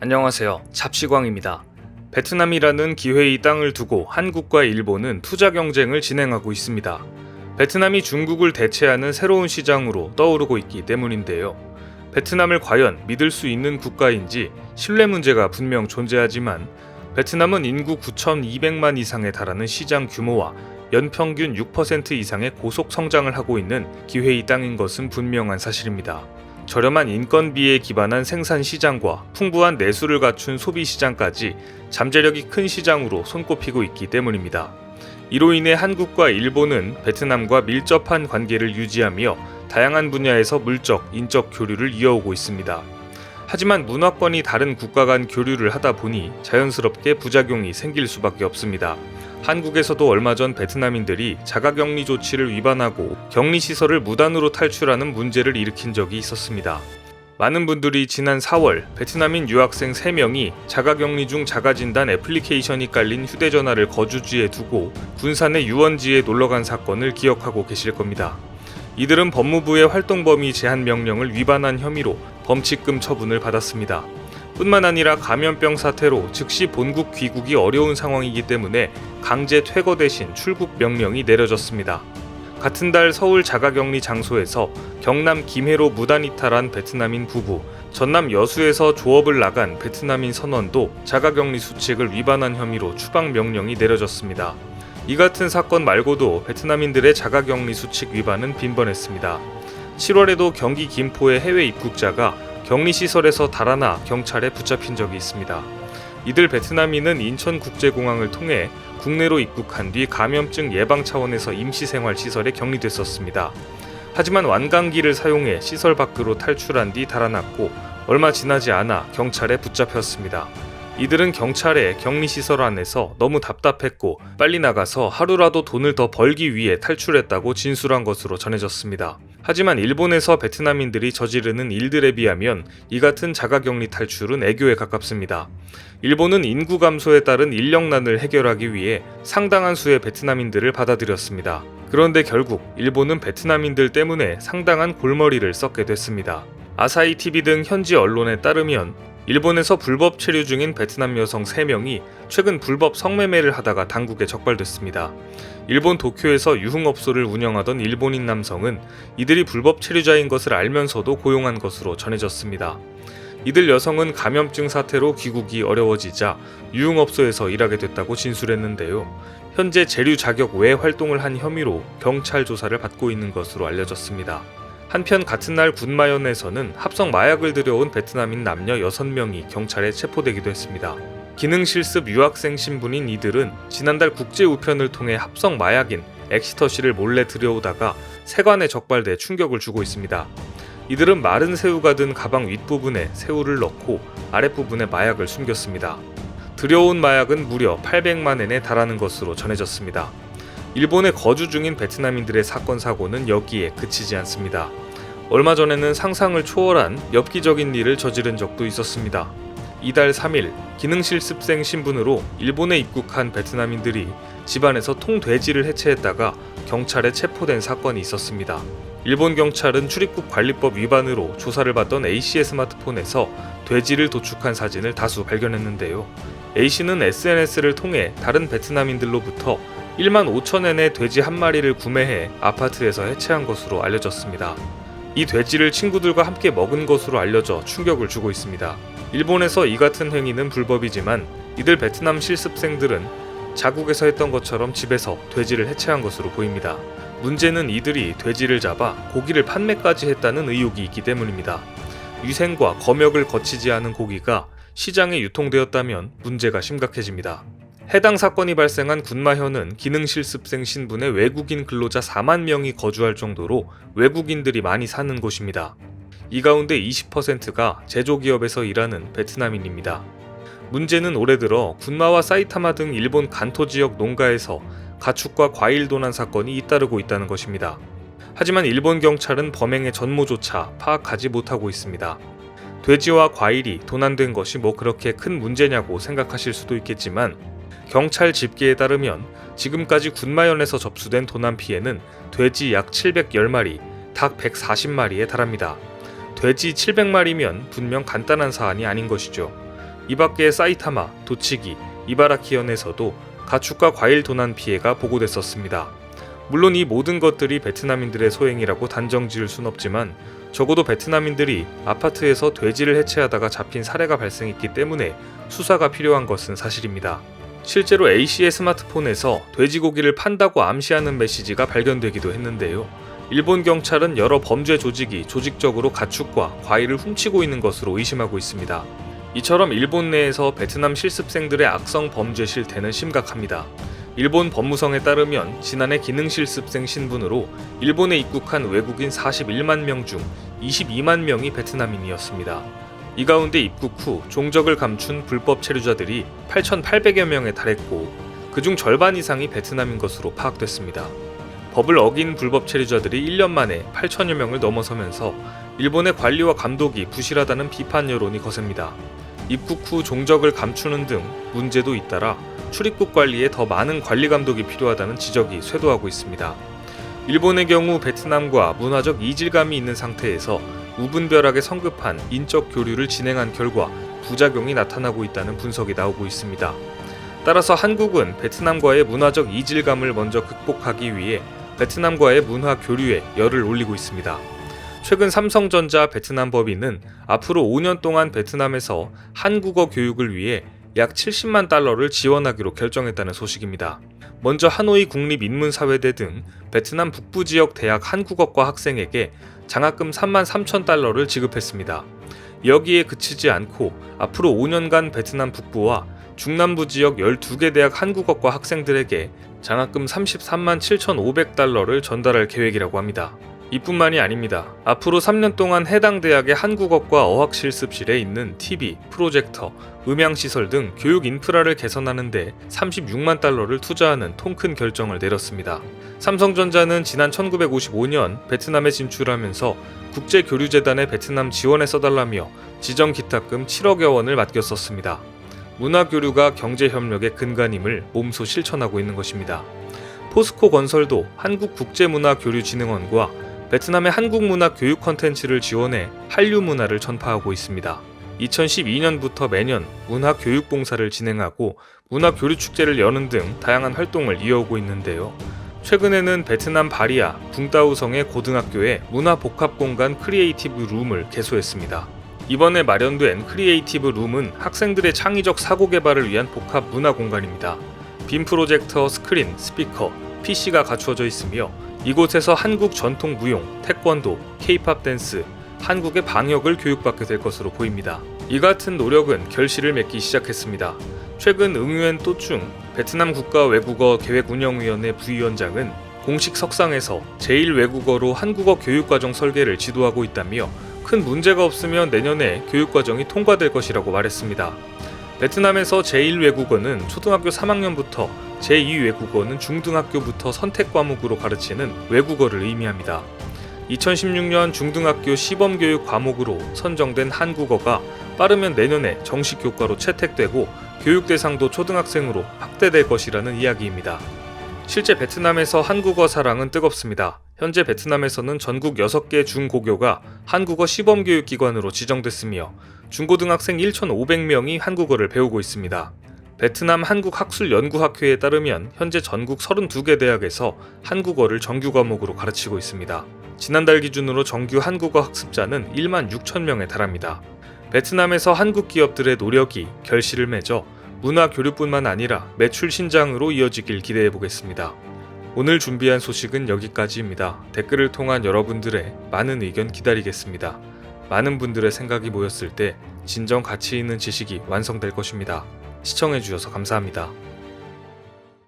안녕하세요. 잡시광입니다. 베트남이라는 기회의 땅을 두고 한국과 일본은 투자 경쟁을 진행하고 있습니다. 베트남이 중국을 대체하는 새로운 시장으로 떠오르고 있기 때문인데요. 베트남을 과연 믿을 수 있는 국가인지 신뢰 문제가 분명 존재하지만 베트남은 인구 9,200만 이상에 달하는 시장 규모와 연평균 6% 이상의 고속 성장을 하고 있는 기회의 땅인 것은 분명한 사실입니다. 저렴한 인건비에 기반한 생산 시장과 풍부한 내수를 갖춘 소비 시장까지 잠재력이 큰 시장으로 손꼽히고 있기 때문입니다. 이로 인해 한국과 일본은 베트남과 밀접한 관계를 유지하며 다양한 분야에서 물적, 인적 교류를 이어오고 있습니다. 하지만 문화권이 다른 국가 간 교류를 하다 보니 자연스럽게 부작용이 생길 수밖에 없습니다. 한국에서도 얼마 전 베트남인들이 자가격리 조치를 위반하고 격리시설을 무단으로 탈출하는 문제를 일으킨 적이 있었습니다. 많은 분들이 지난 4월 베트남인 유학생 3명이 자가격리 중 자가진단 애플리케이션이 깔린 휴대전화를 거주지에 두고 군산의 유원지에 놀러간 사건을 기억하고 계실 겁니다. 이들은 법무부의 활동범위 제한 명령을 위반한 혐의로 범칙금 처분을 받았습니다. 뿐만 아니라 감염병 사태로 즉시 본국 귀국이 어려운 상황이기 때문에 강제 퇴거 대신 출국 명령이 내려졌습니다. 같은 달 서울 자가격리 장소에서 경남 김해로 무단 이탈한 베트남인 부부, 전남 여수에서 조업을 나간 베트남인 선원도 자가격리 수칙을 위반한 혐의로 추방 명령이 내려졌습니다. 이 같은 사건 말고도 베트남인들의 자가격리 수칙 위반은 빈번했습니다. 7월에도 경기 김포의 해외 입국자가 격리시설에서 달아나 경찰에 붙잡힌 적이 있습니다. 이들 베트남인은 인천국제공항을 통해 국내로 입국한 뒤 감염증 예방 차원에서 임시생활시설에 격리됐었습니다. 하지만 완강기를 사용해 시설 밖으로 탈출한 뒤 달아났고 얼마 지나지 않아 경찰에 붙잡혔습니다. 이들은 경찰에 격리시설 안에서 너무 답답했고 빨리 나가서 하루라도 돈을 더 벌기 위해 탈출했다고 진술한 것으로 전해졌습니다. 하지만 일본에서 베트남인들이 저지르는 일들에 비하면 이 같은 자가격리 탈출은 애교에 가깝습니다. 일본은 인구 감소에 따른 인력난을 해결하기 위해 상당한 수의 베트남인들을 받아들였습니다. 그런데 결국 일본은 베트남인들 때문에 상당한 골머리를 썩게 됐습니다. 아사히 TV 등 현지 언론에 따르면 일본에서 불법 체류 중인 베트남 여성 3명이 최근 불법 성매매를 하다가 당국에 적발됐습니다. 일본 도쿄에서 유흥업소를 운영하던 일본인 남성은 이들이 불법 체류자인 것을 알면서도 고용한 것으로 전해졌습니다. 이들 여성은 감염증 사태로 귀국이 어려워지자 유흥업소에서 일하게 됐다고 진술했는데요. 현재 재류 자격 외 활동을 한 혐의로 경찰 조사를 받고 있는 것으로 알려졌습니다. 한편 같은 날 군마현에서는 합성 마약을 들여온 베트남인 남녀 6명이 경찰에 체포되기도 했습니다. 기능실습 유학생 신분인 이들은 지난달 국제우편을 통해 합성 마약인 엑시터시를 몰래 들여오다가 세관에 적발돼 충격을 주고 있습니다. 이들은 마른 새우가 든 가방 윗부분에 새우를 넣고 아랫부분에 마약을 숨겼습니다. 들여온 마약은 무려 800만 엔에 달하는 것으로 전해졌습니다. 일본에 거주 중인 베트남인들의 사건 사고는 여기에 그치지 않습니다. 얼마 전에는 상상을 초월한 엽기적인 일을 저지른 적도 있었습니다. 이달 3일 기능실습생 신분으로 일본에 입국한 베트남인들이 집안에서 통돼지를 해체했다가 경찰에 체포된 사건이 있었습니다. 일본 경찰은 출입국 관리법 위반으로 조사를 받던 A씨의 스마트폰에서 돼지를 도축한 사진을 다수 발견했는데요. A씨는 SNS를 통해 다른 베트남인들로부터 1만 5천엔의 돼지 한 마리를 구매해 아파트에서 해체한 것으로 알려졌습니다. 이 돼지를 친구들과 함께 먹은 것으로 알려져 충격을 주고 있습니다. 일본에서 이 같은 행위는 불법이지만 이들 베트남 실습생들은 자국에서 했던 것처럼 집에서 돼지를 해체한 것으로 보입니다. 문제는 이들이 돼지를 잡아 고기를 판매까지 했다는 의혹이 있기 때문입니다. 위생과 검역을 거치지 않은 고기가 시장에 유통되었다면 문제가 심각해집니다. 해당 사건이 발생한 군마현은 기능실습생 신분의 외국인 근로자 4만 명이 거주할 정도로 외국인들이 많이 사는 곳입니다. 이 가운데 20%가 제조기업에서 일하는 베트남인입니다. 문제는 올해 들어 군마와 사이타마 등 일본 간토 지역 농가에서 가축과 과일 도난 사건이 잇따르고 있다는 것입니다. 하지만 일본 경찰은 범행의 전모조차 파악하지 못하고 있습니다. 돼지와 과일이 도난된 것이 뭐 그렇게 큰 문제냐고 생각하실 수도 있겠지만 경찰 집계에 따르면 지금까지 군마현에서 접수된 도난 피해는 돼지 약 710마리, 닭 140마리에 달합니다. 돼지 700마리면 분명 간단한 사안이 아닌 것이죠. 이 밖에 사이타마, 도치기, 이바라키현에서도 가축과 과일 도난 피해가 보고됐었습니다. 물론 이 모든 것들이 베트남인들의 소행이라고 단정 지을 순 없지만 적어도 베트남인들이 아파트에서 돼지를 해체하다가 잡힌 사례가 발생했기 때문에 수사가 필요한 것은 사실입니다. 실제로 A씨의 스마트폰에서 돼지고기를 판다고 암시하는 메시지가 발견되기도 했는데요. 일본 경찰은 여러 범죄 조직이 조직적으로 가축과 과일을 훔치고 있는 것으로 의심하고 있습니다. 이처럼 일본 내에서 베트남 실습생들의 악성 범죄 실태는 심각합니다. 일본 법무성에 따르면 지난해 기능실습생 신분으로 일본에 입국한 외국인 41만 명 중 22만 명이 베트남인이었습니다. 이 가운데 입국 후 종적을 감춘 불법 체류자들이 8,800여 명에 달했고 그중 절반 이상이 베트남인 것으로 파악됐습니다. 법을 어긴 불법 체류자들이 1년 만에 8천여 명을 넘어서면서 일본의 관리와 감독이 부실하다는 비판 여론이 거셉니다. 입국 후 종적을 감추는 등 문제도 잇따라 출입국 관리에 더 많은 관리 감독이 필요하다는 지적이 쇄도하고 있습니다. 일본의 경우 베트남과 문화적 이질감이 있는 상태에서 무분별하게 성급한 인적 교류를 진행한 결과 부작용이 나타나고 있다는 분석이 나오고 있습니다. 따라서 한국은 베트남과의 문화적 이질감을 먼저 극복하기 위해 베트남과의 문화 교류에 열을 올리고 있습니다. 최근 삼성전자 베트남 법인은 앞으로 5년 동안 베트남에서 한국어 교육을 위해 약 70만 달러를 지원하기로 결정했다는 소식입니다. 먼저 하노이 국립인문사회대 등 베트남 북부 지역 대학 한국어과 학생에게 장학금 3만 3천 달러를 지급했습니다. 여기에 그치지 않고 앞으로 5년간 베트남 북부와 중남부 지역 12개 대학 한국어과 학생들에게 장학금 33만 7,500달러를 전달할 계획이라고 합니다. 이뿐만이 아닙니다. 앞으로 3년 동안 해당 대학의 한국어과 어학 실습실에 있는 TV, 프로젝터, 음향시설 등 교육 인프라를 개선하는 데 36만 달러를 투자하는 통 큰 결정을 내렸습니다. 삼성전자는 지난 1955년 베트남에 진출하면서 국제교류재단에 베트남 지원에 써달라며 지정 기탁금 7억여 원을 맡겼었습니다. 문화교류가 경제협력의 근간임을 몸소 실천하고 있는 것입니다. 포스코 건설도 한국국제문화교류진흥원과 베트남의 한국문화 교육 컨텐츠를 지원해 한류 문화를 전파하고 있습니다. 2012년부터 매년 문화교육봉사를 진행하고 문화교류축제를 여는 등 다양한 활동을 이어오고 있는데요. 최근에는 베트남 바리아 붕따우성의 고등학교에 문화복합공간 크리에이티브 룸을 개소했습니다. 이번에 마련된 크리에이티브 룸은 학생들의 창의적 사고 개발을 위한 복합 문화 공간입니다. 빔 프로젝터, 스크린, 스피커, PC가 갖추어져 있으며 이곳에서 한국 전통 무용, 태권도, K-팝 댄스, 한국의 방역을 교육받게 될 것으로 보입니다. 이 같은 노력은 결실을 맺기 시작했습니다. 최근 응유엔 또충 베트남 국가외국어 계획운영위원회 부위원장은 공식 석상에서 제1외국어로 한국어 교육과정 설계를 지도하고 있다며 큰 문제가 없으면 내년에 교육과정이 통과될 것이라고 말했습니다. 베트남에서 제1외국어는 초등학교 3학년부터 제2외국어는 중등학교부터 선택 과목으로 가르치는 외국어를 의미합니다. 2016년 중등학교 시범교육 과목으로 선정된 한국어가 빠르면 내년에 정식 교과로 채택되고 교육 대상도 초등학생으로 확대될 것이라는 이야기입니다. 실제 베트남에서 한국어 사랑은 뜨겁습니다. 현재 베트남에서는 전국 6개 중고교가 한국어 시범교육기관으로 지정됐으며 중고등학생 1,500명이 한국어를 배우고 있습니다. 베트남 한국학술연구학회에 따르면 현재 전국 32개 대학에서 한국어를 정규 과목으로 가르치고 있습니다. 지난달 기준으로 정규 한국어 학습자는 1만 6천 명에 달합니다. 베트남에서 한국 기업들의 노력이 결실을 맺어 문화 교류뿐만 아니라 매출 신장으로 이어지길 기대해 보겠습니다. 오늘 준비한 소식은 여기까지입니다. 댓글을 통한 여러분들의 많은 의견 기다리겠습니다. 많은 분들의 생각이 모였을 때 진정 가치 있는 지식이 완성될 것입니다. 시청해주셔서 감사합니다.